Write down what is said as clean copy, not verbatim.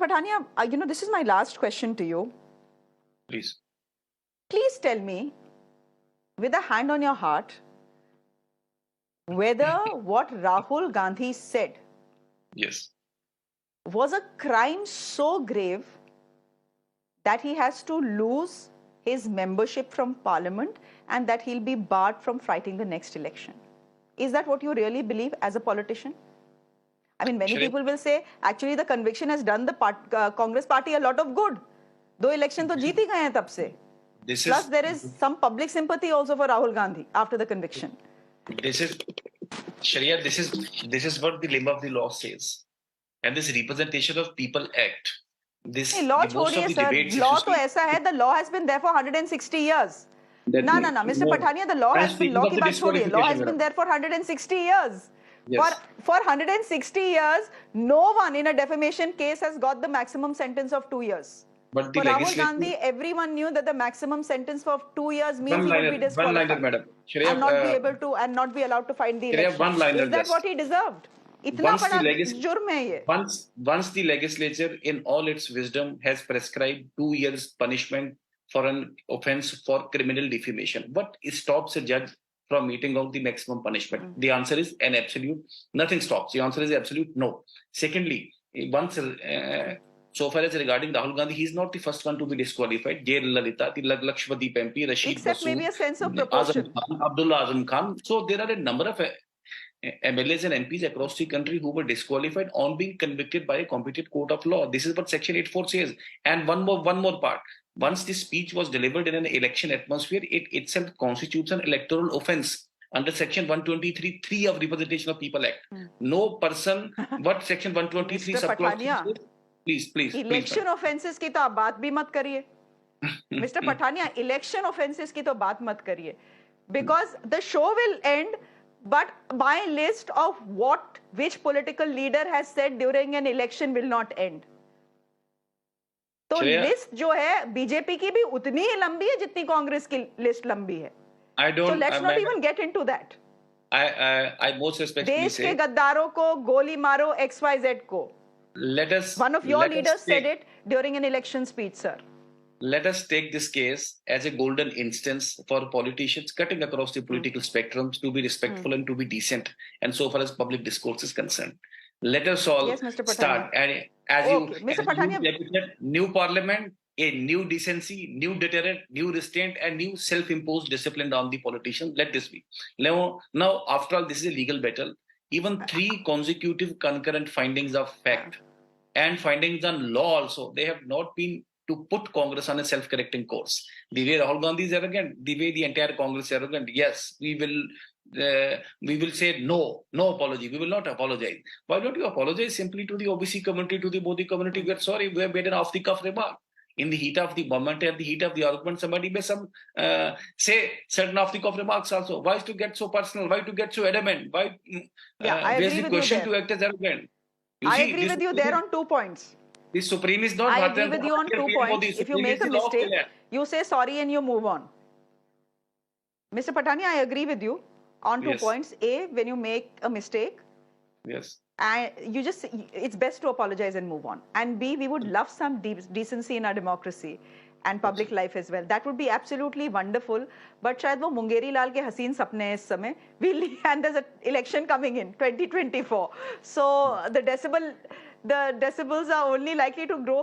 Pathania, this is my last question to you. Please. Please tell me, with a hand on your heart, whether what Rahul Gandhi said Yes. was a crime so grave that he has to lose his membership from parliament and that he'll be barred from fighting the next election. Is that what you really believe as a politician? I mean, many people will say, actually, the conviction has done the Congress party a lot of good. दो election तो जीत ही गए हैं तब से. Plus, there is some public sympathy also for Rahul Gandhi after the conviction. This is Sharia. This is what the limb of the law says, and this Representation of People Act. This law छोड़िए sir. Law तो ऐसा है. The law has been there for 160 years. No, Mr. Pathania, the law has been, law की बात छोड़िए. Law has been there for 160 years. Yes. For 160 years, no one in a defamation case has got the maximum sentence of 2 years. But the for Rahul Gandhi, everyone knew that the maximum sentence for 2 years means he would be disqualified. One-liner, madam. And not be able to, and not be allowed to fight the election. Is that what he deserved? Once the legislature, in all its wisdom, has prescribed 2 years punishment for an offence for criminal defamation, what stops a judge from meting out the maximum punishment? The answer is an absolute, nothing stops. The answer is absolute no. Secondly, once so far as regarding Rahul Gandhi, he is not the first one to be disqualified. J. Lalita, Lakshmadweep MP, Rashid Except Basu, maybe a sense of proportion. Abdullah Azam Khan. So there are a number of MLAs and MPs across the country who were disqualified on being convicted by a competent court of law. This is what Section 84 says. And one more part. Once this speech was delivered in an election atmosphere, it itself constitutes an electoral offence under Section 123(3) of Representation of People Act. No person, what Section 123 subclause. Please. Election offences की तो आप बात भी मत करिए. Mr. Pathania, election offences की तो बात मत करिए. Because the show will end, but my list of which political leader has said during an election will not end. तो लिस्ट जो है बीजेपी की भी उतनी ही लंबी है जितनी कांग्रेस की लिस्ट लंबी है. So let's not even get into that. I most respectfully देश के गद्दारों को गोली मारो XYZ को. One of your leaders said it during an election speech, sir. Let us take this case as a golden instance for politicians cutting across the political spectrum to be respectful and to be decent, and so far as public discourse is concerned. Let us all start. And Mr. Pathania, new parliament, a new decency, new deterrent, new restraint, and new self-imposed discipline on the politicians. Let this be. Now, after all, this is a legal battle. Even 3 consecutive concurrent findings of fact and findings on law also, they have not been to put Congress on a self-correcting course. The way Rahul Gandhi is arrogant, the way the entire Congress is arrogant, yes, we will say no apology. We will not apologize. Why don't you apologize simply to the OBC community, to the Modi community? We are sorry, we have made an off-the-cuff remark. In the heat of the moment, at the heat of the argument, somebody may say certain off-the-cuff remarks also. Why to get so personal? Why to get so adamant? Why raise the question to act as arrogant? I agree with you there on 2 points. The Supreme is not. I agree with you on 2 points. If you make a mistake, you say sorry and you move on. Mr. Pathania, I agree with you on 2 points. A, when you make a mistake, and it's best to apologize and move on. And B, we would love some decency in our democracy and public life as well. That would be absolutely wonderful. But शायद वो मुंगेरी लाल के हसीन सपने हैं इस समय. And there's an election coming in 2024. So the decibels are only likely to grow.